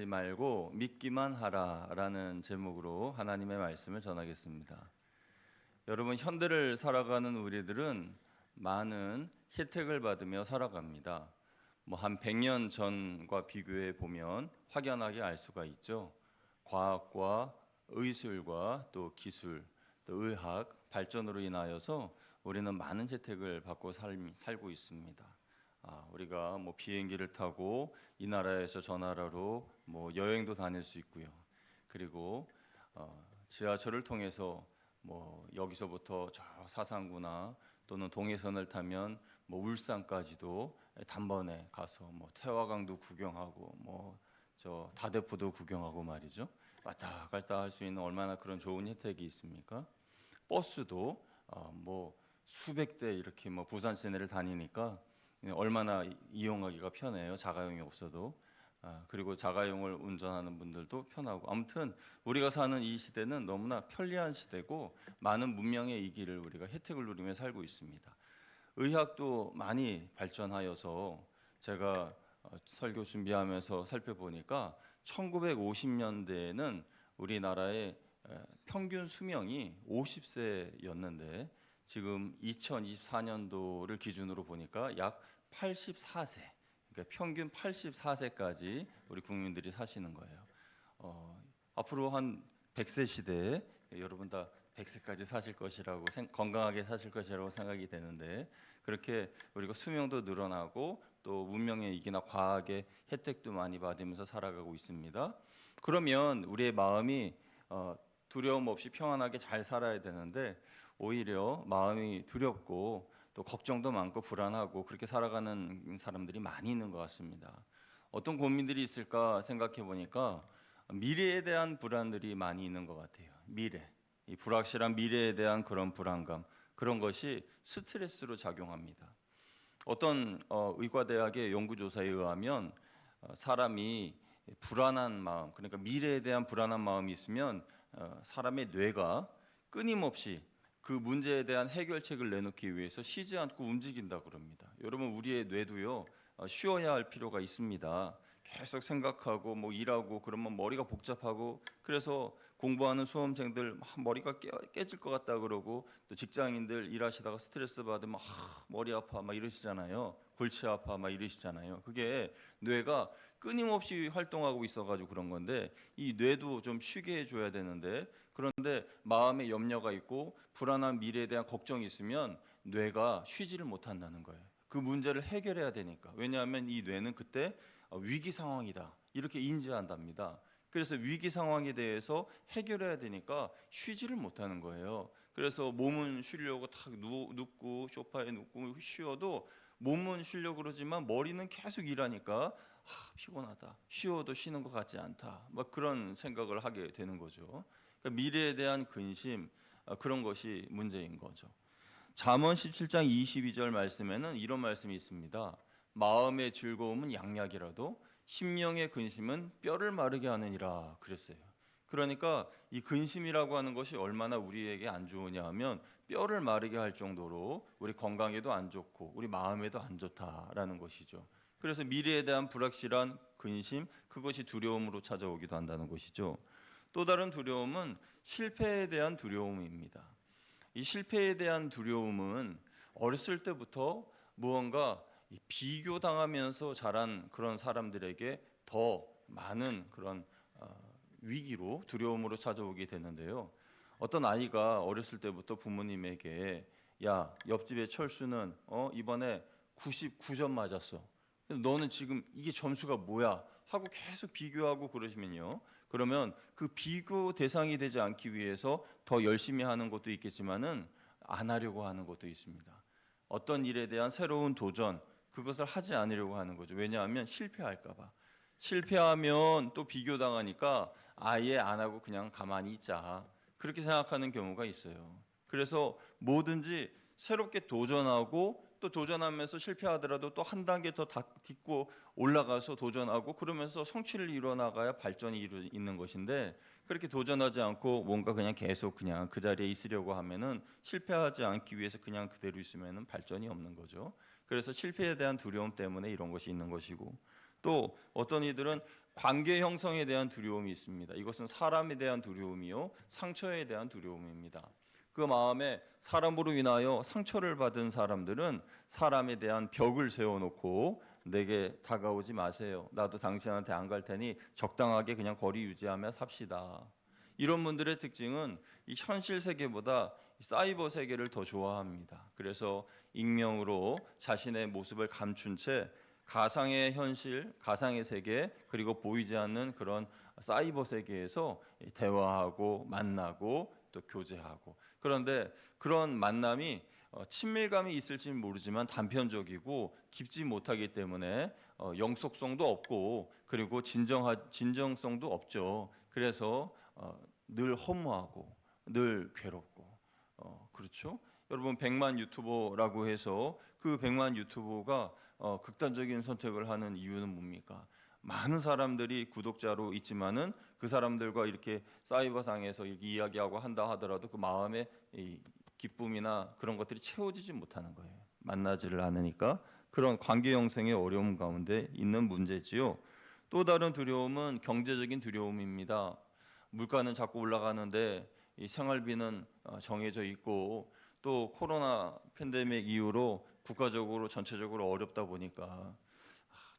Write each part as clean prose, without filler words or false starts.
말고 믿기만 하라라는 제목으로 하나님의 말씀을 전하겠습니다. 여러분, 현대를 살아가는 우리들은 많은 혜택을 받으며 살아갑니다. 한 100년 전과 비교해 보면 확연하게 알 수가 있죠. 과학과 의술과 또 기술, 또 의학 발전으로 인하여서 우리는 많은 혜택을 받고 살고 있습니다. 우리가 비행기를 타고 이 나라에서 저 나라로 여행도 다닐 수 있고요. 그리고 지하철을 통해서 여기서부터 저 사상구나 또는 동해선을 타면 울산까지도 단번에 가서 태화강도 구경하고 저 다대포도 구경하고 말이죠. 왔다 갔다 할 수 있는 얼마나 그런 좋은 혜택이 있습니까? 버스도 수백 대 이렇게 부산 시내를 다니니까 얼마나 이용하기가 편해요. 자가용이 없어도. 그리고 자가용을 운전하는 분들도 편하고, 아무튼 우리가 사는 이 시대는 너무나 편리한 시대고 많은 문명의 이기를 우리가 혜택을 누리며 살고 있습니다. 의학도 많이 발전하여서 제가 설교 준비하면서 살펴보니까 1950년대에는 우리나라의 평균 수명이 50세였는데 지금 2024년도를 기준으로 보니까 약 84세, 그러니까 평균 84세까지 우리 국민들이 사시는 거예요. 앞으로 한 100세 시대에 여러분 다 100세까지 사실 것이라고 건강하게 사실 것이라고 생각이 되는데, 그렇게 우리가 수명도 늘어나고 또 문명의 이기나 과학의 혜택도 많이 받으면서 살아가고 있습니다. 그러면 우리의 마음이 두려움 없이 평안하게 잘 살아야 되는데 오히려 마음이 두렵고 또 걱정도 많고 불안하고 그렇게 살아가는 사람들이 많이 있는 것 같습니다. 어떤 고민들이 있을까 생각해 보니까 미래에 대한 불안들이 많이 있는 것 같아요. 이 불확실한 미래에 대한 그런 불안감, 그런 것이 스트레스로 작용합니다. 어떤 의과대학의 연구조사에 의하면 사람이 불안한 마음, 그러니까 미래에 대한 불안한 마음이 있으면 사람의 뇌가 끊임없이 그 문제에 대한 해결책을 내놓기 위해서 쉬지 않고 움직인다 그럽니다. 여러분, 우리의 뇌도요, 쉬어야 할 필요가 있습니다. 계속 생각하고 일하고 그러면 머리가 복잡하고, 그래서 공부하는 수험생들 머리가 깨질 것 같다 그러고, 또 직장인들 일하시다가 스트레스 받으면 머리 아파 이러시잖아요. 골치 아파 이러시잖아요. 그게 뇌가 끊임없이 활동하고 있어가지고 그런 건데, 이 뇌도 좀 쉬게 해줘야 되는데, 그런데 마음에 염려가 있고 불안한 미래에 대한 걱정이 있으면 뇌가 쉬지를 못한다는 거예요. 그 문제를 해결해야 되니까. 왜냐하면 이 뇌는 그때 위기 상황이다 이렇게 인지한답니다. 그래서 위기 상황에 대해서 해결해야 되니까 쉬지를 못하는 거예요. 그래서 몸은 쉬려고 탁 눕고 소파에 눕고 쉬어도 몸은 쉬려고 그러지만 머리는 계속 일하니까 피곤하다, 쉬어도 쉬는 것 같지 않다, 그런 생각을 하게 되는 거죠. 그러니까 미래에 대한 근심, 그런 것이 문제인 거죠. 잠언 17장 22절 말씀에는 이런 말씀이 있습니다. 마음의 즐거움은 양약이라도 심령의 근심은 뼈를 마르게 하느니라 그랬어요. 그러니까 이 근심이라고 하는 것이 얼마나 우리에게 안 좋으냐 하면 뼈를 마르게 할 정도로 우리 건강에도 안 좋고 우리 마음에도 안 좋다라는 것이죠. 그래서 미래에 대한 불확실한 근심, 그것이 두려움으로 찾아오기도 한다는 것이죠. 또 다른 두려움은 실패에 대한 두려움입니다. 이 실패에 대한 두려움은 어렸을 때부터 무언가 비교당하면서 자란 그런 사람들에게 더 많은 그런 위기로, 두려움으로 찾아오게 되는데요. 어떤 아이가 어렸을 때부터 부모님에게 야, 옆집의 철수는 이번에 99점 맞았어. 너는 지금 이게 점수가 뭐야? 하고 계속 비교하고 그러시면요. 그러면 그 비교 대상이 되지 않기 위해서 더 열심히 하는 것도 있겠지만은 안 하려고 하는 것도 있습니다. 어떤 일에 대한 새로운 도전, 그것을 하지 않으려고 하는 거죠. 왜냐하면 실패할까 봐. 실패하면 또 비교당하니까 아예 안 하고 그냥 가만히 있자, 그렇게 생각하는 경우가 있어요. 그래서 뭐든지 새롭게 도전하고 또 도전하면서 실패하더라도 또 한 단계 더 딛고 올라가서 도전하고, 그러면서 성취를 이뤄나가야 발전이 있는 것인데, 그렇게 도전하지 않고 뭔가 그냥 계속 그냥 그 자리에 있으려고 하면은 실패하지 않기 위해서 그냥 그대로 있으면은 발전이 없는 거죠. 그래서 실패에 대한 두려움 때문에 이런 것이 있는 것이고, 또 어떤 이들은 관계 형성에 대한 두려움이 있습니다. 이것은 사람에 대한 두려움이요, 상처에 대한 두려움입니다. 그 마음에 사람으로 인하여 상처를 받은 사람들은 사람에 대한 벽을 세워놓고 내게 다가오지 마세요. 나도 당신한테 안 갈 테니 적당하게 그냥 거리 유지하며 삽시다. 이런 분들의 특징은 이 현실 세계보다 사이버 세계를 더 좋아합니다. 그래서 익명으로 자신의 모습을 감춘 채 가상의 현실, 가상의 세계, 그리고 보이지 않는 그런 사이버 세계에서 대화하고 만나고 또 교제하고, 그런데 그런 만남이 친밀감이 있을지는 모르지만 단편적이고 깊지 못하기 때문에 영속성도 없고, 그리고 진정성도 없죠. 그래서 늘 허무하고 늘 괴롭고, 그렇죠? 여러분, 100만 유튜버라고 해서 그 100만 유튜버가 극단적인 선택을 하는 이유는 뭡니까? 많은 사람들이 구독자로 있지만은 그 사람들과 이렇게 사이버상에서 이렇게 이야기하고 한다 하더라도 그 마음의 이 기쁨이나 그런 것들이 채워지지 못하는 거예요. 만나지를 않으니까. 그런 관계 형성의 어려움 가운데 있는 문제지요. 또 다른 두려움은 경제적인 두려움입니다. 물가는 자꾸 올라가는데 이 생활비는 정해져 있고, 또 코로나 팬데믹 이후로 국가적으로 전체적으로 어렵다 보니까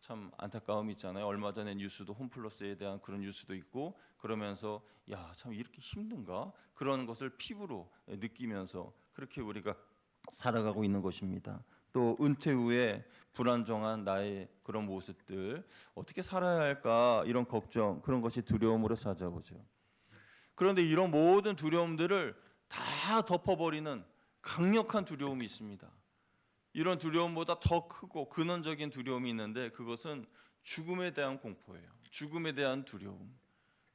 참 안타까움이 있잖아요. 얼마 전에 뉴스도 홈플러스에 대한 그런 뉴스도 있고, 그러면서 야, 참 이렇게 힘든가? 그런 것을 피부로 느끼면서 그렇게 우리가 살아가고 있는 것입니다. 또 은퇴 후에 불안정한 나의 그런 모습들, 어떻게 살아야 할까? 이런 걱정, 그런 것이 두려움으로 찾아오죠. 그런데 이런 모든 두려움들을 다 덮어버리는 강력한 두려움이 있습니다. 이런 두려움보다 더 크고 근원적인 두려움이 있는데, 그것은 죽음에 대한 공포예요. 죽음에 대한 두려움.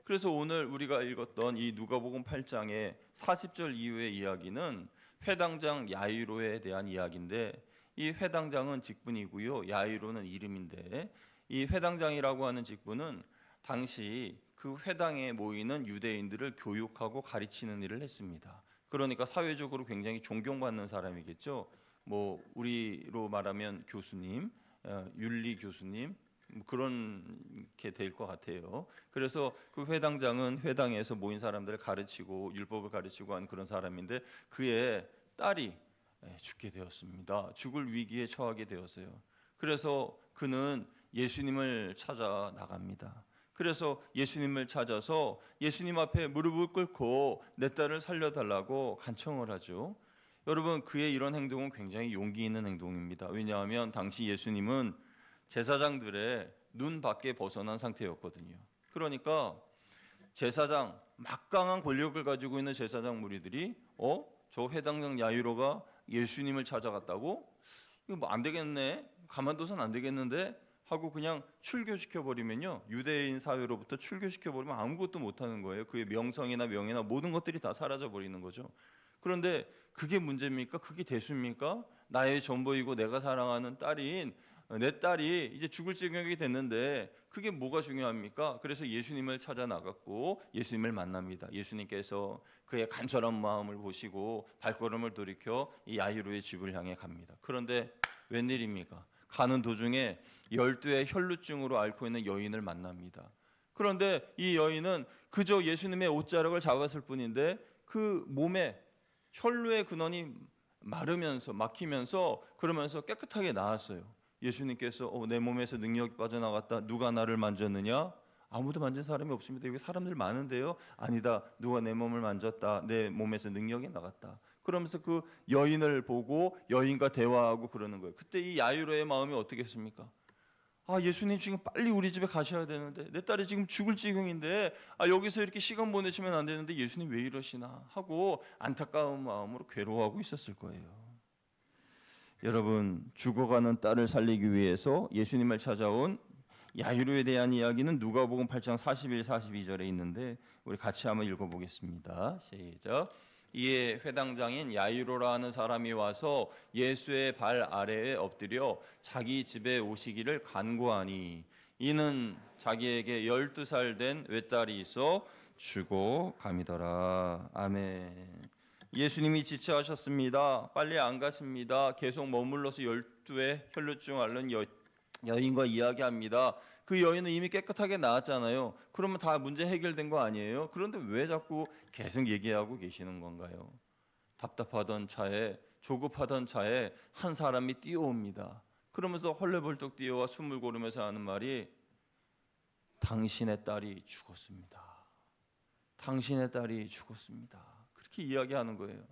그래서 오늘 우리가 읽었던 이 누가복음 8장의 40절 이후의 이야기는 회당장 야이로에 대한 이야기인데, 이 회당장은 직분이고요, 야이로는 이름인데, 이 회당장이라고 하는 직분은 당시 그 회당에 모이는 유대인들을 교육하고 가르치는 일을 했습니다. 그러니까 사회적으로 굉장히 존경받는 사람이겠죠. 뭐 우리로 말하면 교수님, 윤리 교수님, 그렇게 될 것 같아요. 그래서 그 회당장은 회당에서 모인 사람들을 가르치고 율법을 가르치고 한 그런 사람인데, 그의 딸이 죽게 되었습니다. 죽을 위기에 처하게 되었어요. 그래서 그는 예수님을 찾아 나갑니다. 그래서 예수님을 찾아서 예수님 앞에 무릎을 꿇고 내 딸을 살려달라고 간청을 하죠. 여러분, 그의 이런 행동은 굉장히 용기 있는 행동입니다. 왜냐하면 당시 예수님은 제사장들의 눈 밖에 벗어난 상태였거든요. 그러니까 제사장, 막강한 권력을 가지고 있는 제사장 무리들이 저 회당장 야이로가 예수님을 찾아갔다고? 이거 뭐 안 되겠네, 가만둬선 안 되겠는데 하고 그냥 출교시켜 버리면요, 유대인 사회로부터 출교시켜 버리면 아무것도 못 하는 거예요. 그의 명성이나 명예나 모든 것들이 다 사라져 버리는 거죠. 그런데 그게 문제입니까? 그게 대수입니까? 나의 전부이고 내가 사랑하는 딸인 내 딸이 이제 죽을 지경이 됐는데 그게 뭐가 중요합니까? 그래서 예수님을 찾아 나갔고 예수님을 만납니다. 예수님께서 그의 간절한 마음을 보시고 발걸음을 돌이켜 이 야이로의 집을 향해 갑니다. 그런데 웬일입니까? 가는 도중에 12의 혈루증으로 앓고 있는 여인을 만납니다. 그런데 이 여인은 그저 예수님의 옷자락을 잡았을 뿐인데 그 몸에 혈루의 근원이 마르면서 막히면서 그러면서 깨끗하게 나았어요. 예수님께서 내 몸에서 능력이 빠져나갔다. 누가 나를 만졌느냐? 아무도 만진 사람이 없습니다. 여기 사람들 많은데요. 아니다. 누가 내 몸을 만졌다. 내 몸에서 능력이 나갔다. 그러면서 그 여인을 보고 여인과 대화하고 그러는 거예요. 그때 이 야이로의 마음이 어떻겠습니까? 예수님 지금 빨리 우리 집에 가셔야 되는데 내 딸이 지금 죽을 지경인데 여기서 이렇게 시간 보내시면 안 되는데 예수님 왜 이러시나 하고 안타까운 마음으로 괴로워하고 있었을 거예요. 여러분, 죽어가는 딸을 살리기 위해서 예수님을 찾아온 야이로에 대한 이야기는 누가복음 8장 41, 42절에 있는데 우리 같이 한번 읽어보겠습니다. 시작. 이에 회당장인 야이로라 하는 사람이 와서 예수의 발 아래에 엎드려 자기 집에 오시기를 간구하니 이는 자기에게 12살 된 외딸이 있어 죽어감이더라. 아멘. 예수님이 지체하셨습니다. 빨리 안 갔습니다. 계속 머물러서 12의 혈루증 앓는 여인과 이야기합니다. 그 여인은 이미 깨끗하게 나았잖아요. 그러면 다 문제 해결된 거 아니에요? 그런데 왜 자꾸 계속 얘기하고 계시는 건가요? 답답하던 차에, 조급하던 차에 한 사람이 뛰어옵니다. 그러면서 헐레벌떡 뛰어와 숨을 고르면서 하는 말이 당신의 딸이 죽었습니다. 당신의 딸이 죽었습니다. 그렇게 이야기하는 거예요.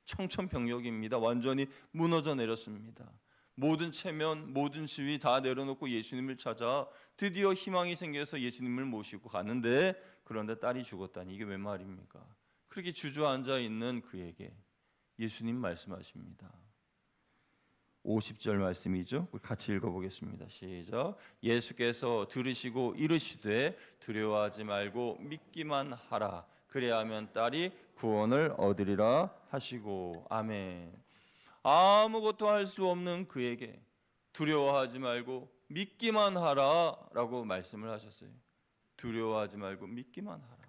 청천벽력입니다. 완전히 무너져 내렸습니다. 모든 체면, 모든 지위 다 내려놓고 예수님을 찾아 드디어 희망이 생겨서 예수님을 모시고 가는데, 그런데 딸이 죽었다니 이게 웬 말입니까? 그렇게 주저앉아 있는 그에게 예수님 말씀하십니다. 50절 말씀이죠. 같이 읽어보겠습니다. 시작. 예수께서 들으시고 이르시되 두려워하지 말고 믿기만 하라. 그래야하면 딸이 구원을 얻으리라 하시고. 아멘. 아무것도 할 수 없는 그에게 두려워하지 말고 믿기만 하라라고 말씀을 하셨어요. 두려워하지 말고 믿기만 하라.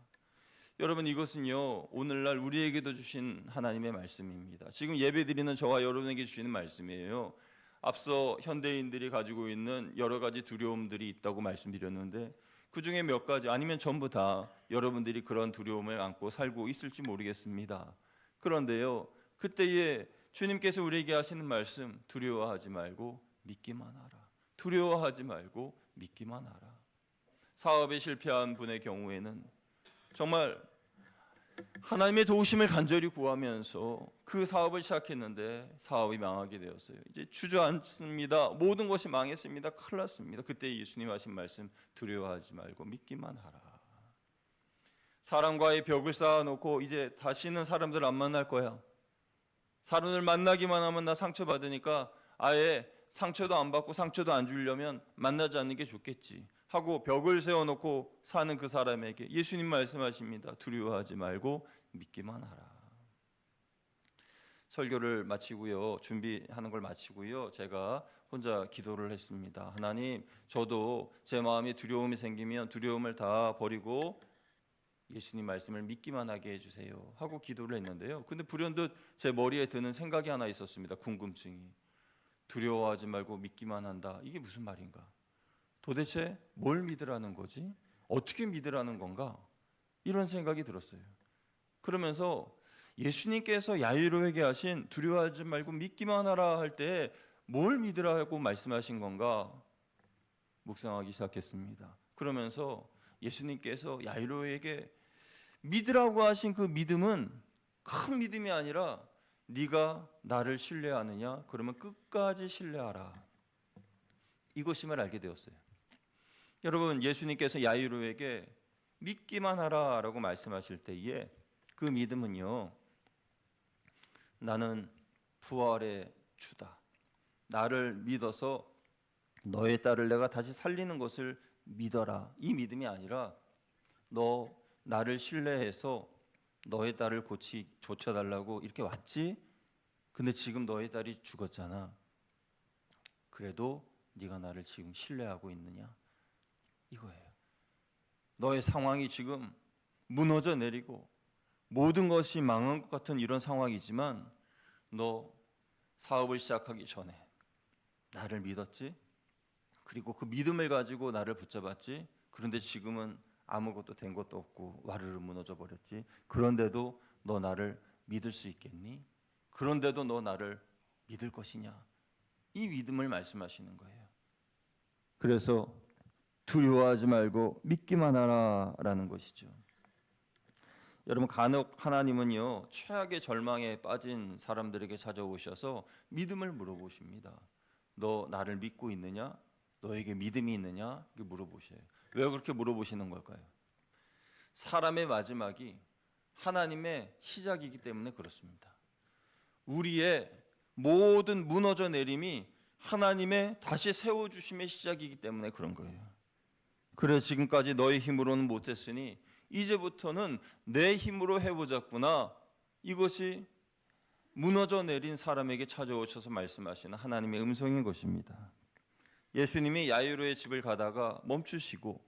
여러분, 이것은요 오늘날 우리에게도 주신 하나님의 말씀입니다. 지금 예배드리는 저와 여러분에게 주시는 말씀이에요. 앞서 현대인들이 가지고 있는 여러 가지 두려움들이 있다고 말씀드렸는데, 그 중에 몇 가지 아니면 전부 다 여러분들이 그런 두려움을 안고 살고 있을지 모르겠습니다. 그런데요, 그때에 주님께서 우리에게 하시는 말씀, 두려워하지 말고 믿기만 하라. 두려워하지 말고 믿기만 하라. 사업에 실패한 분의 경우에는 정말 하나님의 도우심을 간절히 구하면서 그 사업을 시작했는데 사업이 망하게 되었어요. 이제 주저앉습니다. 모든 것이 망했습니다. 큰일 났습니다. 그때 예수님 하신 말씀, 두려워하지 말고 믿기만 하라. 사람과의 벽을 쌓아놓고 이제 다시는 사람들 안 만날 거야. 사람을 만나기만 하면 나 상처받으니까 아예 상처도 안 받고 상처도 안 주려면 만나지 않는 게 좋겠지 하고 벽을 세워놓고 사는 그 사람에게 예수님 말씀하십니다. 두려워하지 말고 믿기만 하라. 설교를 마치고요, 준비하는 걸 마치고요, 제가 혼자 기도를 했습니다. 하나님, 저도 제 마음에 두려움이 생기면 두려움을 다 버리고 예수님 말씀을 믿기만 하게 해주세요 하고 기도를 했는데요, 근데 불현듯 제 머리에 드는 생각이 하나 있었습니다. 궁금증이. 두려워하지 말고 믿기만 한다, 이게 무슨 말인가? 도대체 뭘 믿으라는 거지? 어떻게 믿으라는 건가? 이런 생각이 들었어요. 그러면서 예수님께서 야이로에게 하신 두려워하지 말고 믿기만 하라 할 때 뭘 믿으라고 말씀하신 건가 묵상하기 시작했습니다. 그러면서 예수님께서 야이로에게 믿으라고 하신 그 믿음은 큰 믿음이 아니라 네가 나를 신뢰하느냐? 그러면 끝까지 신뢰하라. 이것임을 알게 되었어요. 여러분, 예수님께서 야이로에게 믿기만 하라라고 말씀하실 때에 그 믿음은요, 나는 부활의 주다. 나를 믿어서 너의 딸을 내가 다시 살리는 것을 믿어라. 이 믿음이 아니라 너 나를 신뢰해서 너의 딸을 고쳐달라고 이렇게 왔지? 근데 지금 너의 딸이 죽었잖아. 그래도 네가 나를 지금 신뢰하고 있느냐? 이거예요. 너의 상황이 지금 무너져 내리고 모든 것이 망한 것 같은 이런 상황이지만 너 사업을 시작하기 전에 나를 믿었지? 그리고 그 믿음을 가지고 나를 붙잡았지? 그런데 지금은 아무것도 된 것도 없고 와르르 무너져 버렸지? 그런데도 너 나를 믿을 수 있겠니? 그런데도 너 나를 믿을 것이냐? 이 믿음을 말씀하시는 거예요. 그래서 두려워하지 말고 믿기만 하라라는 것이죠. 여러분, 간혹 하나님은요, 최악의 절망에 빠진 사람들에게 찾아오셔서 믿음을 물어보십니다. 너 나를 믿고 있느냐? 너에게 믿음이 있느냐? 이렇게 물어보셔요. 왜 그렇게 물어보시는 걸까요? 사람의 마지막이 하나님의 시작이기 때문에 그렇습니다. 우리의 모든 무너져 내림이 하나님의 다시 세워주심의 시작이기 때문에 그런 거예요. 그래, 지금까지 너의 힘으로는 못했으니 이제부터는 내 힘으로 해보자꾸나. 이것이 무너져 내린 사람에게 찾아오셔서 말씀하시는 하나님의 음성인 것입니다. 예수님이 야이로의 집을 가다가 멈추시고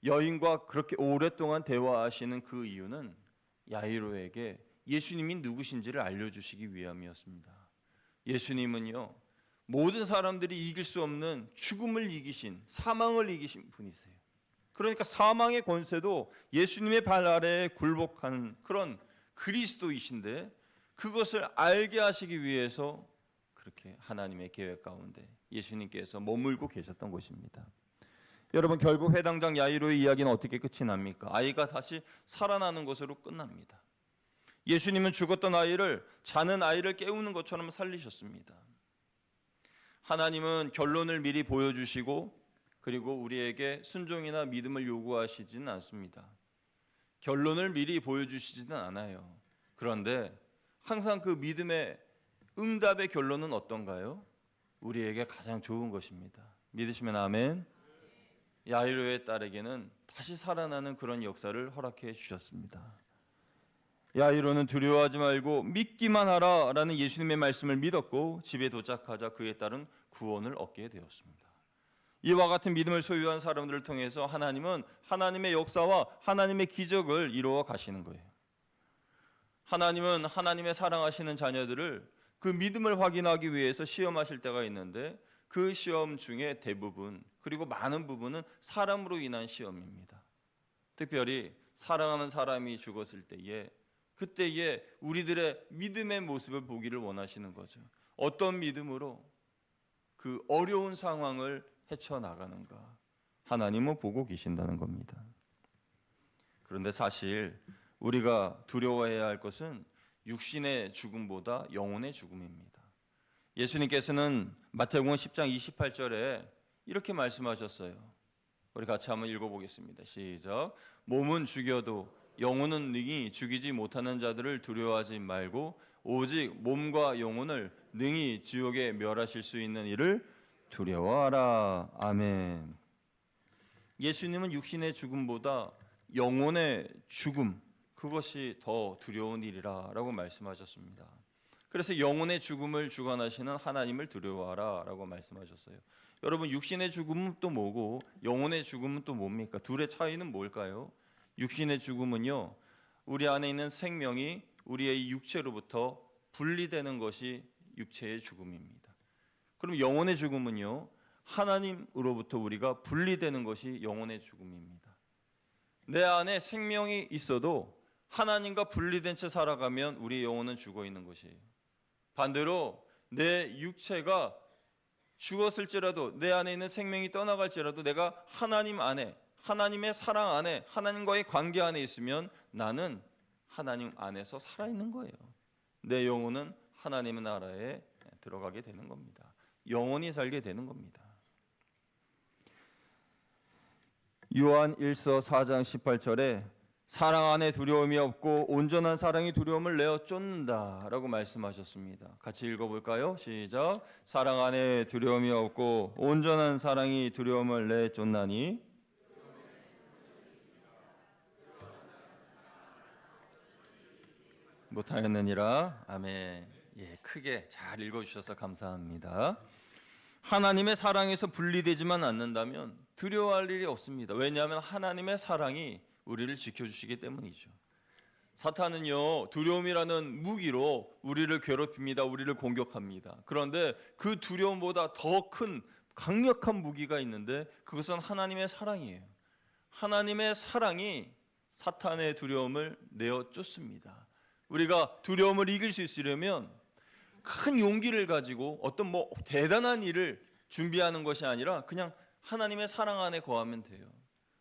여인과 그렇게 오랫동안 대화하시는 그 이유는 야이로에게 예수님이 누구신지를 알려주시기 위함이었습니다. 예수님은요, 모든 사람들이 이길 수 없는 죽음을 이기신, 사망을 이기신 분이세요. 그러니까 사망의 권세도 예수님의 발 아래에 굴복하는 그런 그리스도이신데, 그것을 알게 하시기 위해서 그렇게 하나님의 계획 가운데 예수님께서 머물고 계셨던 것입니다. 여러분, 결국 회당장 야이로의 이야기는 어떻게 끝이 납니까? 아이가 다시 살아나는 것으로 끝납니다. 예수님은 죽었던 아이를, 자는 아이를 깨우는 것처럼 살리셨습니다. 하나님은 결론을 미리 보여주시고 그리고 우리에게 순종이나 믿음을 요구하시지는 않습니다. 결론을 미리 보여주시지는 않아요. 그런데 항상 그 믿음의 응답의 결론은 어떤가요? 우리에게 가장 좋은 것입니다. 믿으시면 아멘. 야이로의 딸에게는 다시 살아나는 그런 역사를 허락해 주셨습니다. 야이로는 두려워하지 말고 믿기만 하라 라는 예수님의 말씀을 믿었고 집에 도착하자 그의 딸은 구원을 얻게 되었습니다. 이와 같은 믿음을 소유한 사람들을 통해서 하나님은 하나님의 역사와 하나님의 기적을 이루어 가시는 거예요. 하나님은 하나님의 사랑하시는 자녀들을 그 믿음을 확인하기 위해서 시험하실 때가 있는데, 그 시험 중에 대부분, 그리고 많은 부분은 사람으로 인한 시험입니다. 특별히 사랑하는 사람이 죽었을 때에, 그때에 우리들의 믿음의 모습을 보기를 원하시는 거죠. 어떤 믿음으로 그 어려운 상황을 헤쳐나가는가, 하나님은 보고 계신다는 겁니다. 그런데 사실 우리가 두려워해야 할 것은 육신의 죽음보다 영혼의 죽음입니다. 예수님께서는 마태복음 10장 28절에 이렇게 말씀하셨어요. 우리 같이 한번 읽어보겠습니다. 시작. 몸은 죽여도 영혼은 능히 죽이지 못하는 자들을 두려워하지 말고 오직 몸과 영혼을 능히 지옥에 멸하실 수 있는 이를 두려워하라. 아멘. 예수님은 육신의 죽음보다 영혼의 죽음, 그것이 더 두려운 일이라고 말씀하셨습니다. 그래서 영혼의 죽음을 주관하시는 하나님을 두려워하라 라고 말씀하셨어요. 여러분, 육신의 죽음은 또 뭐고 영혼의 죽음은 또 뭡니까? 둘의 차이는 뭘까요? 육신의 죽음은요, 우리 안에 있는 생명이 우리의 육체로부터 분리되는 것이 육체의 죽음입니다. 그럼 영혼의 죽음은요, 하나님으로부터 우리가 분리되는 것이 영혼의 죽음입니다. 내 안에 생명이 있어도 하나님과 분리된 채 살아가면 우리의 영혼은 죽어 있는 것이에요. 반대로 내 육체가 죽었을지라도, 내 안에 있는 생명이 떠나갈지라도 내가 하나님 안에, 하나님의 사랑 안에, 하나님과의 관계 안에 있으면 나는 하나님 안에서 살아있는 거예요. 내 영혼은 하나님의 나라에 들어가게 되는 겁니다. 영원히 살게 되는 겁니다. 요한 1서 4장 18절에 사랑 안에 두려움이 없고 온전한 사랑이 두려움을 내어 쫓는다 라고 말씀하셨습니다. 같이 읽어볼까요? 시작. 사랑 안에 두려움이 없고 온전한 사랑이 두려움을 내어 쫓나니 못하였느니라. 아멘. 예, 크게 잘 읽어주셔서 감사합니다. 하나님의 사랑에서 분리되지만 않는다면 두려워할 일이 없습니다. 왜냐하면 하나님의 사랑이 우리를 지켜주시기 때문이죠. 사탄은요, 두려움이라는 무기로 우리를 괴롭힙니다. 우리를 공격합니다. 그런데 그 두려움보다 더 큰 강력한 무기가 있는데 그것은 하나님의 사랑이에요. 하나님의 사랑이 사탄의 두려움을 내어 쫓습니다. 우리가 두려움을 이길 수 있으려면 큰 용기를 가지고 어떤 대단한 일을 준비하는 것이 아니라 그냥 하나님의 사랑 안에 거하면 돼요.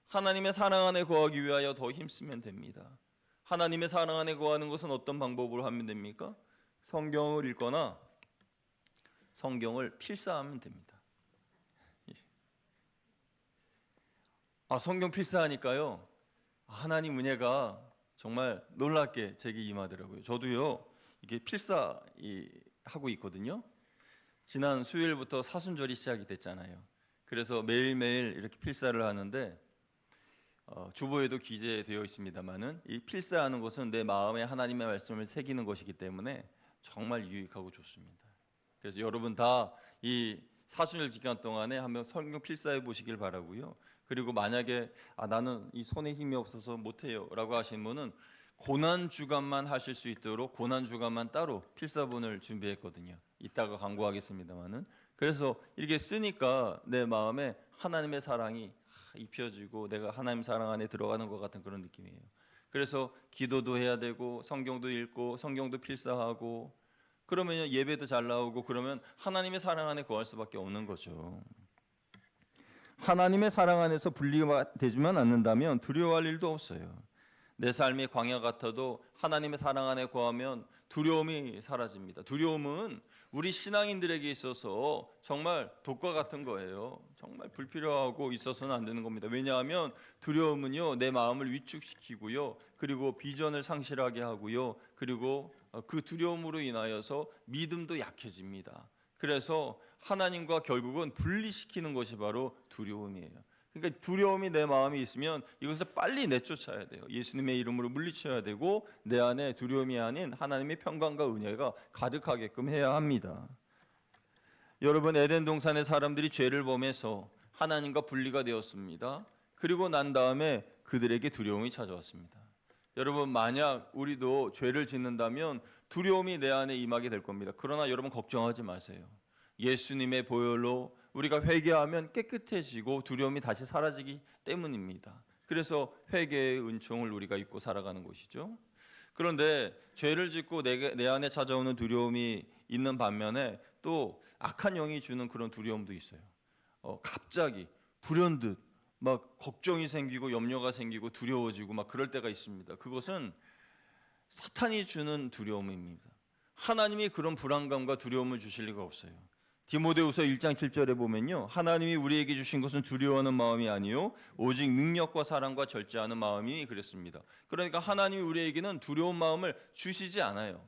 하나님의 사랑 안에 거하기 위하여 더 힘쓰면 됩니다. 하나님의 사랑 안에 거하는 것은 어떤 방법으로 하면 됩니까? 성경을 읽거나 성경을 필사하면 됩니다. 성경 필사하니까요, 하나님 은혜가 정말 놀랍게 제게 임하더라고요. 저도요, 이게 필사하고 있거든요. 지난 수요일부터 사순절이 시작이 됐잖아요. 그래서 매일매일 이렇게 필사를 하는데 주보에도 기재되어 있습니다만은 이 필사하는 것은 내 마음에 하나님의 말씀을 새기는 것이기 때문에 정말 유익하고 좋습니다. 그래서 여러분 다 이 사순절 기간 동안에 한번 성경 필사해 보시길 바라고요. 그리고 만약에 나는 이 손에 힘이 없어서 못해요 라고 하신 분은 고난 주간만 하실 수 있도록 고난 주간만 따로 필사본을 준비했거든요. 이따가 광고하겠습니다만은 그래서 이렇게 쓰니까 내 마음에 하나님의 사랑이 입혀지고 내가 하나님 사랑 안에 들어가는 것 같은 그런 느낌이에요. 그래서 기도도 해야 되고 성경도 읽고 성경도 필사하고 그러면 예배도 잘 나오고 그러면 하나님의 사랑 안에 거할 수밖에 없는 거죠. 하나님의 사랑 안에서 분리가 되지만 않는다면 두려워할 일도 없어요. 내 삶이 광야 같아도 하나님의 사랑 안에 거하면 두려움이 사라집니다. 두려움은 우리 신앙인들에게 있어서 정말 독과 같은 거예요. 정말 불필요하고 있어서는 안 되는 겁니다. 왜냐하면 두려움은요, 내 마음을 위축시키고요, 그리고 비전을 상실하게 하고요, 그리고 그 두려움으로 인하여서 믿음도 약해집니다. 그래서 하나님과 결국은 분리시키는 것이 바로 두려움이에요. 그러니까 두려움이 내 마음에 있으면 이것을 빨리 내쫓아야 돼요. 예수님의 이름으로 물리쳐야 되고 내 안에 두려움이 아닌 하나님의 평강과 은혜가 가득하게끔 해야 합니다. 여러분, 에덴 동산의 사람들이 죄를 범해서 하나님과 분리가 되었습니다. 그리고 난 다음에 그들에게 두려움이 찾아왔습니다. 여러분, 만약 우리도 죄를 짓는다면 두려움이 내 안에 임하게 될 겁니다. 그러나 여러분 걱정하지 마세요. 예수님의 보혈로 우리가 회개하면 깨끗해지고 두려움이 다시 사라지기 때문입니다. 그래서 회개의 은총을 우리가 입고 살아가는 것이죠. 그런데 죄를 짓고 내 안에 찾아오는 두려움이 있는 반면에 또 악한 영이 주는 그런 두려움도 있어요. 갑자기 불현듯 막 걱정이 생기고 염려가 생기고 두려워지고 막 그럴 때가 있습니다. 그것은 사탄이 주는 두려움입니다. 하나님이 그런 불안감과 두려움을 주실 리가 없어요. 디모데후서 1장 7절에 보면요, 하나님이 우리에게 주신 것은 두려워하는 마음이 아니요 오직 능력과 사랑과 절제하는 마음이 그랬습니다. 그러니까 하나님이 우리에게는 두려운 마음을 주시지 않아요.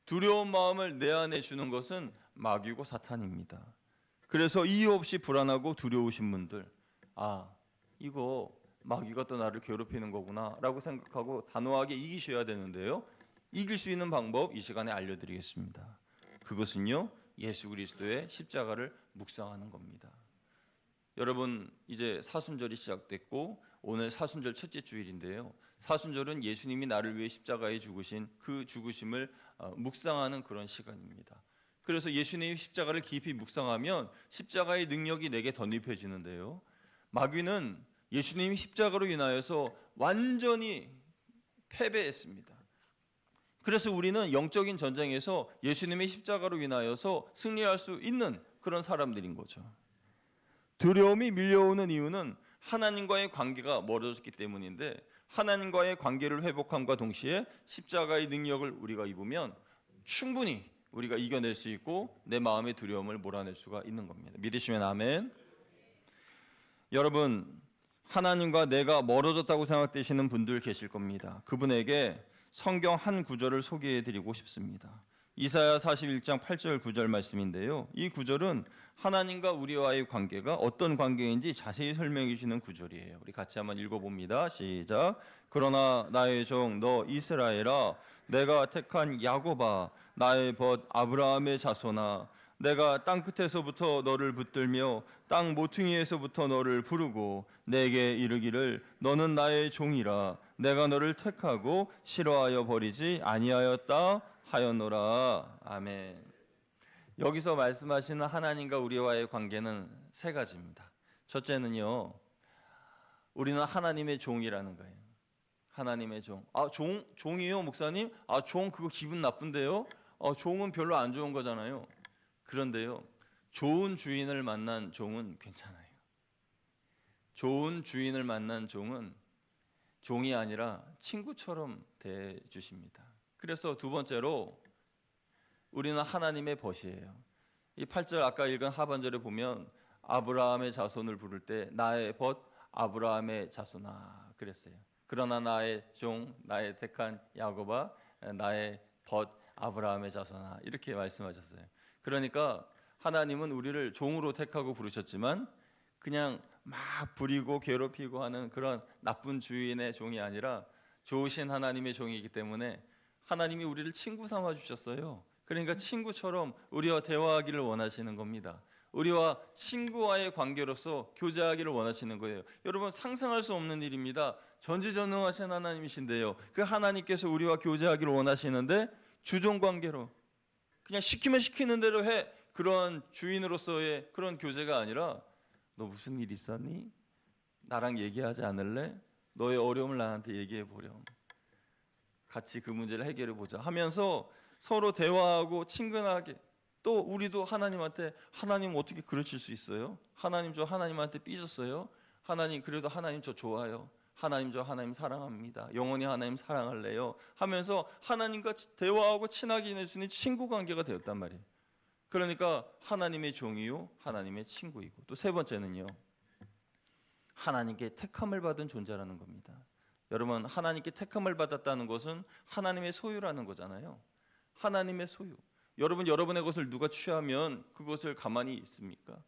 두려운 마음을 내 안에 주는 것은 마귀고 사탄입니다. 그래서 이유 없이 불안하고 두려우신 분들, 이거 마귀가 또 나를 괴롭히는 거구나 라고 생각하고 단호하게 이기셔야 되는데요, 이길 수 있는 방법 이 시간에 알려드리겠습니다. 그것은요, 예수 그리스도의 십자가를 묵상하는 겁니다. 여러분, 이제 사순절이 시작됐고 오늘 사순절 첫째 주일인데요, 사순절은 예수님이 나를 위해 십자가에 죽으신 그 죽으심을 묵상하는 그런 시간입니다. 그래서 예수님의 십자가를 깊이 묵상하면 십자가의 능력이 내게 덧입혀지는데요, 마귀는 예수님이 십자가로 인하여서 완전히 패배했습니다. 그래서 우리는 영적인 전쟁에서 예수님의 십자가로 인하여서 승리할 수 있는 그런 사람들인 거죠. 두려움이 밀려오는 이유는 하나님과의 관계가 멀어졌기 때문인데, 하나님과의 관계를 회복함과 동시에 십자가의 능력을 우리가 입으면 충분히 우리가 이겨낼 수 있고 내 마음의 두려움을 몰아낼 수가 있는 겁니다. 믿으시면 아멘. 여러분, 하나님과 내가 멀어졌다고 생각되시는 분들 계실 겁니다. 그분에게 성경 한 구절을 소개해 드리고 싶습니다. 이사야 41장 8절 9절 말씀인데요, 이 구절은 하나님과 우리와의 관계가 어떤 관계인지 자세히 설명해 주시는 구절이에요. 우리 같이 한번 읽어봅니다. 시작. 그러나 나의 종 너 이스라엘아, 내가 택한 야곱아, 나의 벗 아브라함의 자손아, 내가 땅 끝에서부터 너를 붙들며 땅 모퉁이에서부터 너를 부르고 내게 이르기를 너는 나의 종이라, 내가 너를 택하고 싫어하여 버리지 아니하였다 하였노라. 아멘. 여기서 말씀하시는 하나님과 우리와의 관계는 세 가지입니다. 첫째는요, 우리는 하나님의 종이라는 거예요. 하나님의 종. 종이요 목사님? 종 그거 기분 나쁜데요? 종은 별로 안 좋은 거잖아요. 그런데요, 좋은 주인을 만난 종은 괜찮아요. 좋은 주인을 만난 종은 종이 아니라 친구처럼 대해주십니다. 그래서 두 번째로 우리는 하나님의 벗이에요. 이 8절 아까 읽은 하반절에 보면 아브라함의 자손을 부를 때 나의 벗 아브라함의 자손아 그랬어요. 그러나 나의 종 나의 택한 야곱아, 나의 벗 아브라함의 자손아, 이렇게 말씀하셨어요. 그러니까 하나님은 우리를 종으로 택하고 부르셨지만 그냥 막 부리고 괴롭히고 하는 그런 나쁜 주인의 종이 아니라 좋으신 하나님의 종이기 때문에 하나님이 우리를 친구 삼아 주셨어요. 그러니까 친구처럼 우리와 대화하기를 원하시는 겁니다. 우리와 친구와의 관계로서 교제하기를 원하시는 거예요. 여러분, 상상할 수 없는 일입니다. 전지전능하신 하나님이신데요, 그 하나님께서 우리와 교제하기를 원하시는데 주종 관계로 그냥 시키면 시키는 대로 해. 그런 주인으로서의 그런 교제가 아니라 너 무슨 일 있었니? 나랑 얘기하지 않을래? 너의 어려움을 나한테 얘기해 보렴. 같이 그 문제를 해결해 보자 하면서 서로 대화하고 친근하게, 또 우리도 하나님한테 하나님 어떻게 그러실 수 있어요? 하나님 저 하나님한테 삐졌어요? 하나님 그래도 하나님 저 좋아요. 하나님 저 하나님 사랑합니다. 영원히 하나님 사랑할래요. 하면서 하나님과 대화하고 친하게 지낼 수 있는 친구 관계가 되었단 말이에요. 그러니까 하나님의 종이요 하나님의 친구이고, 또 세 번째는요, 하나님께 택함을 받은 존재라는 겁니다. 여러분, 하나님께 택함을 받았다는 것은 하나님의 소유라는 거잖아요. 하나님의 소유. 여러분, 여러분의 것을 누가 취하면 그것을 가만히 있습니까?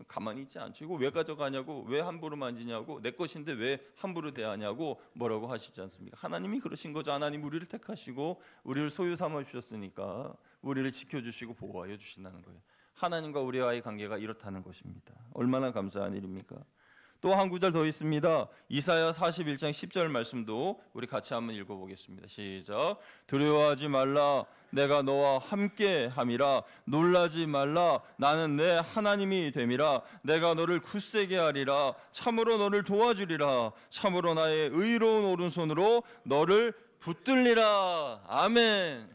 가만히 있지 않죠. 이거 왜 가져가냐고, 왜 함부로 만지냐고, 내 것인데 왜 함부로 대하냐고 뭐라고 하시지 않습니까? 하나님이 그러신 거죠. 하나님 우리를 택하시고 우리를 소유 삼아 주셨으니까 우리를 지켜주시고 보호하여 주신다는 거예요. 하나님과 우리와의 관계가 이렇다는 것입니다. 얼마나 감사한 일입니까? 또 한 구절 더 있습니다. 이사야 41장 10절 말씀도 우리 같이 한번 읽어보겠습니다. 시작. 두려워하지 말라. 내가 너와 함께 함이라. 놀라지 말라. 나는 내 하나님이 됨이라. 내가 너를 굳세게 하리라. 참으로 너를 도와주리라. 참으로 나의 의로운 오른손으로 너를 붙들리라. 아멘.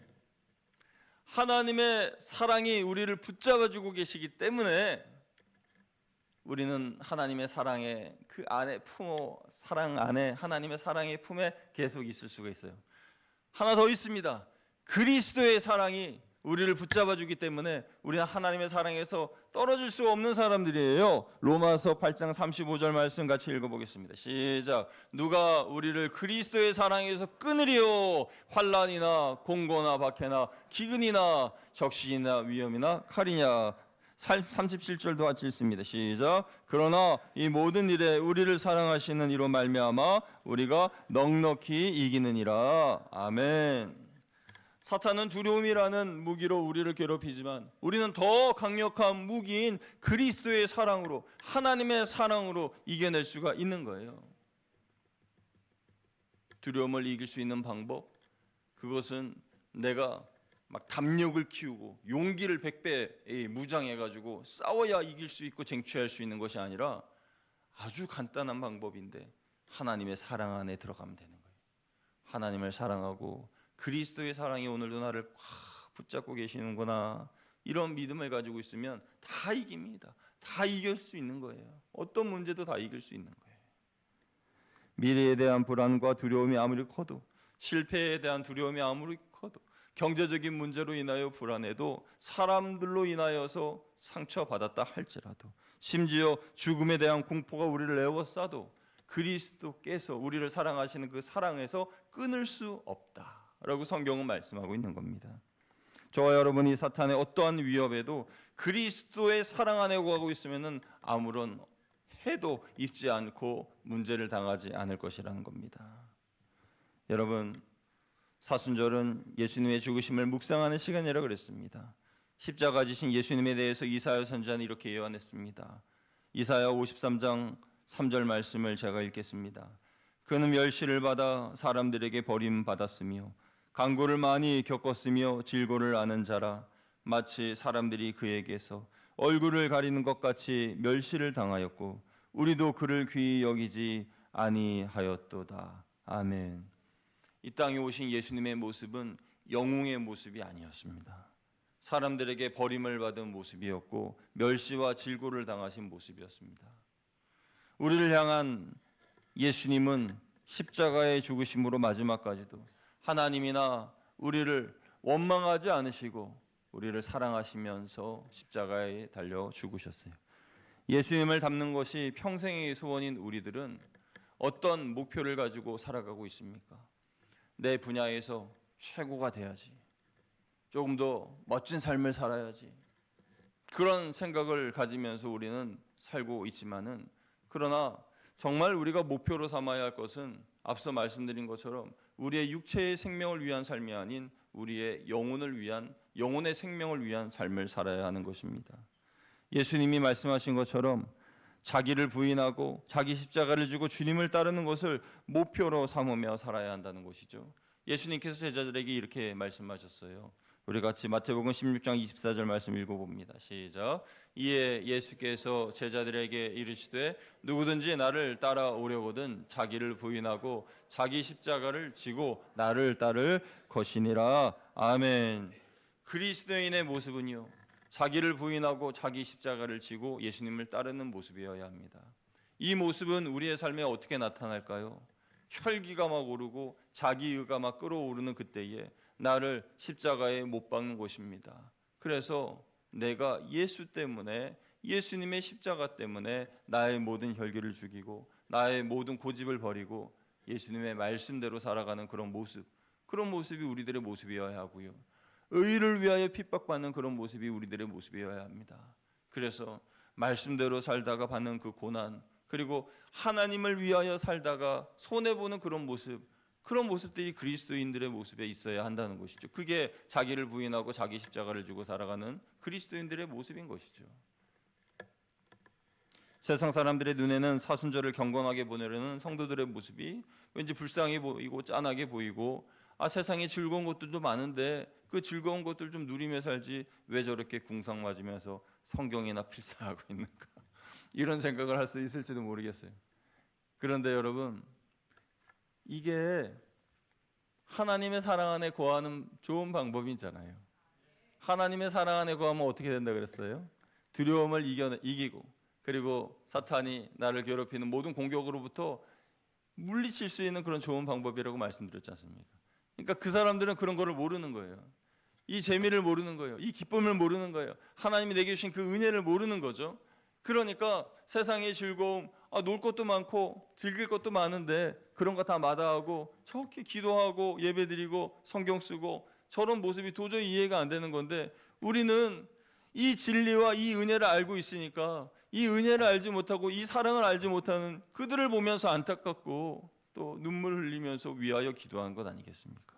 하나님의 사랑이 우리를 붙잡아주고 계시기 때문에 우리는 하나님의 사랑의 그 안에 사랑 안에, 하나님의 사랑의 품에 계속 있을 수가 있어요. 하나 더 있습니다. 그리스도의 사랑이 우리를 붙잡아주기 때문에 우리는 하나님의 사랑에서 떨어질 수 없는 사람들이에요. 로마서 8장 35절 말씀 같이 읽어보겠습니다. 시작. 누가 우리를 그리스도의 사랑에서 끊으리요? 환난이나 공고나 박해나 기근이나 적신이나 위험이나 칼이냐? 37절도 같이 읽습니다. 시작. 그러나 이 모든 일에 우리를 사랑하시는 이로 말미암아 우리가 넉넉히 이기느니라. 아멘. 사탄은 두려움이라는 무기로 우리를 괴롭히지만 우리는 더 강력한 무기인 그리스도의 사랑으로, 하나님의 사랑으로 이겨낼 수가 있는 거예요. 두려움을 이길 수 있는 방법, 그것은 내가 막 담력을 키우고 용기를 100배 무장해가지고 싸워야 이길 수 있고 쟁취할 수 있는 것이 아니라 아주 간단한 방법인데 하나님의 사랑 안에 들어가면 되는 거예요. 하나님을 사랑하고 그리스도의 사랑이 오늘도 나를 꽉 붙잡고 계시는구나, 이런 믿음을 가지고 있으면 다 이깁니다. 다 이길 수 있는 거예요. 어떤 문제도 다 이길 수 있는 거예요. 미래에 대한 불안과 두려움이 아무리 커도, 실패에 대한 두려움이 아무리 커도, 경제적인 문제로 인하여 불안해도, 사람들로 인하여서 상처받았다 할지라도, 심지어 죽음에 대한 공포가 우리를 에워싸도 그리스도께서 우리를 사랑하시는 그 사랑에서 끊을 수 없다라고 성경은 말씀하고 있는 겁니다. 저와 여러분이 사탄의 어떠한 위협에도 그리스도의 사랑 안에 거하고 있으면 아무런 해도 입지 않고 문제를 당하지 않을 것이라는 겁니다. 여러분, 사순절은 예수님의 죽으심을 묵상하는 시간이라고 그랬습니다. 십자가 지신 예수님에 대해서 이사야 선지자는 이렇게 예언했습니다. 이사야 53장 3절 말씀을 제가 읽겠습니다. 그는 멸시를 받아 사람들에게 버림받았으며 강고를 많이 겪었으며 질고를 아는 자라. 마치 사람들이 그에게서 얼굴을 가리는 것 같이 멸시를 당하였고 우리도 그를 귀히 여기지 아니하였도다. 아멘. 이 땅에 오신 예수님의 모습은 영웅의 모습이 아니었습니다. 사람들에게 버림을 받은 모습이었고 멸시와 질고를 당하신 모습이었습니다. 우리를 향한 예수님은 십자가의 죽으심으로 마지막까지도 하나님이나 우리를 원망하지 않으시고 우리를 사랑하시면서 십자가에 달려 죽으셨어요. 예수님을 닮는 것이 평생의 소원인 우리들은 어떤 목표를 가지고 살아가고 있습니까? 내 분야에서 최고가 돼야지, 조금 더 멋진 삶을 살아야지, 그런 생각을 가지면서 우리는 살고 있지만은, 그러나 정말 우리가 목표로 삼아야 할 것은 앞서 말씀드린 것처럼 우리의 육체의 생명을 위한 삶이 아닌 우리의 영혼을 위한, 영혼의 생명을 위한 삶을 살아야 하는 것입니다. 예수님이 말씀하신 것처럼 자기를 부인하고 자기 십자가를 지고 주님을 따르는 것을 목표로 삼으며 살아야 한다는 것이죠. 예수님께서 제자들에게 이렇게 말씀하셨어요. 우리 같이 마태복음 16장 24절 말씀 읽어봅니다. 시작. 이에 예수께서 제자들에게 이르시되 누구든지 나를 따라오려거든 자기를 부인하고 자기 십자가를 지고 나를 따를 것이니라. 아멘. 그리스도인의 모습은요, 자기를 부인하고 자기 십자가를 지고 예수님을 따르는 모습이어야 합니다. 이 모습은 우리의 삶에 어떻게 나타날까요? 혈기가 막 오르고 자기의가 막 끓어오르는 그때에 나를 십자가에 못 박는 것입니다. 그래서 내가 예수 때문에, 예수님의 십자가 때문에 나의 모든 혈기를 죽이고 나의 모든 고집을 버리고 예수님의 말씀대로 살아가는 그런 모습이 우리들의 모습이어야 하고요, 의를 위하여 핍박받는 그런 모습이 우리들의 모습이어야 합니다. 그래서 말씀대로 살다가 받는 그 고난, 그리고 하나님을 위하여 살다가 손해보는 그런 모습들이 그리스도인들의 모습에 있어야 한다는 것이죠. 그게 자기를 부인하고 자기 십자가를 지고 살아가는 그리스도인들의 모습인 것이죠. 세상 사람들의 눈에는 사순절을 경건하게 보내려는 성도들의 모습이 왠지 불쌍해 보이고 짠하게 보이고, 세상에 즐거운 것들도 많은데 그 즐거운 것들 좀 누리며 살지 왜 저렇게 궁상 맞으면서 성경이나 필사하고 있는가, 이런 생각을 할 수 있을지도 모르겠어요. 그런데 여러분, 이게 하나님의 사랑 안에 거하는 좋은 방법이잖아요. 하나님의 사랑 안에 거하면 어떻게 된다 그랬어요? 두려움을 이기고, 그리고 사탄이 나를 괴롭히는 모든 공격으로부터 물리칠 수 있는 그런 좋은 방법이라고 말씀드렸지 않습니까? 그러니까 그 사람들은 그런 거를 모르는 거예요. 이 재미를 모르는 거예요. 이 기쁨을 모르는 거예요. 하나님이 내게 주신 그 은혜를 모르는 거죠. 그러니까 세상의 즐거움, 놀 것도 많고 즐길 것도 많은데 그런 거 다 마다하고 저렇게 기도하고 예배드리고 성경 쓰고 저런 모습이 도저히 이해가 안 되는 건데, 우리는 이 진리와 이 은혜를 알고 있으니까 이 은혜를 알지 못하고 이 사랑을 알지 못하는 그들을 보면서 안타깝고 또 눈물 흘리면서 위하여 기도하는 것 아니겠습니까?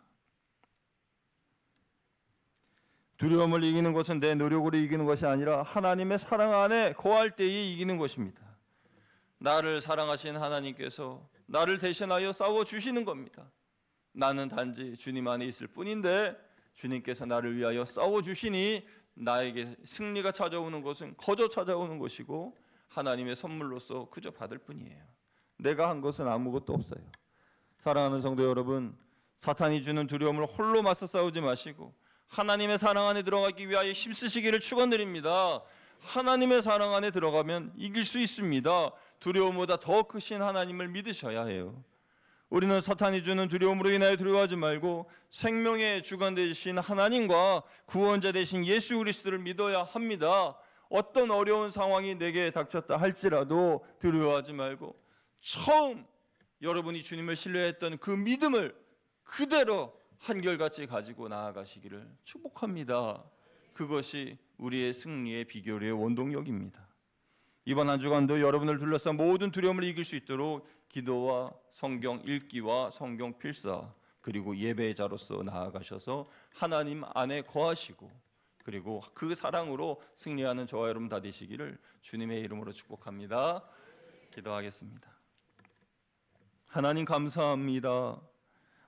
두려움을 이기는 것은 내 노력으로 이기는 것이 아니라 하나님의 사랑 안에 거할 때에 이기는 것입니다. 나를 사랑하신 하나님께서 나를 대신하여 싸워주시는 겁니다. 나는 단지 주님 안에 있을 뿐인데 주님께서 나를 위하여 싸워주시니 나에게 승리가 찾아오는 것은 거저 찾아오는 것이고 하나님의 선물로서 그저 받을 뿐이에요. 내가 한 것은 아무것도 없어요. 사랑하는 성도 여러분, 사탄이 주는 두려움을 홀로 맞서 싸우지 마시고 하나님의 사랑 안에 들어가기 위하여 힘쓰시기를 축원드립니다. 하나님의 사랑 안에 들어가면 이길 수 있습니다. 두려움보다 더 크신 하나님을 믿으셔야 해요. 우리는 사탄이 주는 두려움으로 인하여 두려워하지 말고 생명의 주관 되신 하나님과 구원자 되신 예수 그리스도를 믿어야 합니다. 어떤 어려운 상황이 내게 닥쳤다 할지라도 두려워하지 말고 처음 여러분이 주님을 신뢰했던 그 믿음을 그대로 한결같이 가지고 나아가시기를 축복합니다. 그것이 우리의 승리의 비결의 원동력입니다. 이번 한 주간도 여러분을 둘러싼 모든 두려움을 이길 수 있도록 기도와 성경 읽기와 성경 필사, 그리고 예배의 자로서 나아가셔서 하나님 안에 거하시고 그리고 그 사랑으로 승리하는 저와 여러분 다 되시기를 주님의 이름으로 축복합니다. 기도하겠습니다. 하나님 감사합니다.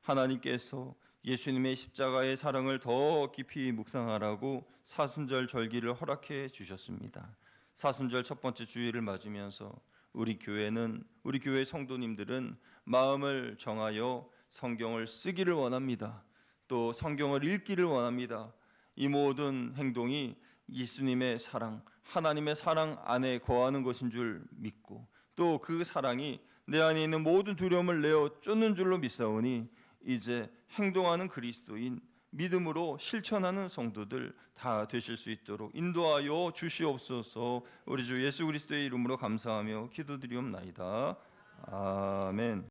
하나님께서 예수님의 십자가의 사랑을 더 깊이 묵상하라고 사순절 절기를 허락해 주셨습니다. 사순절 첫 번째 주일을 맞으면서 우리 교회 성도님들은 마음을 정하여 성경을 쓰기를 원합니다. 또 성경을 읽기를 원합니다. 이 모든 행동이 예수님의 사랑, 하나님의 사랑 안에 거하는 것인 줄 믿고 또 그 사랑이 내 안에 있는 모든 두려움을 내어 쫓는 줄로 믿사오니 이제 행동하는 그리스도인, 믿음으로 실천하는 성도들 다 되실 수 있도록 인도하여 주시옵소서. 우리 주 예수 그리스도의 이름으로 감사하며 기도드리옵나이다. 아멘.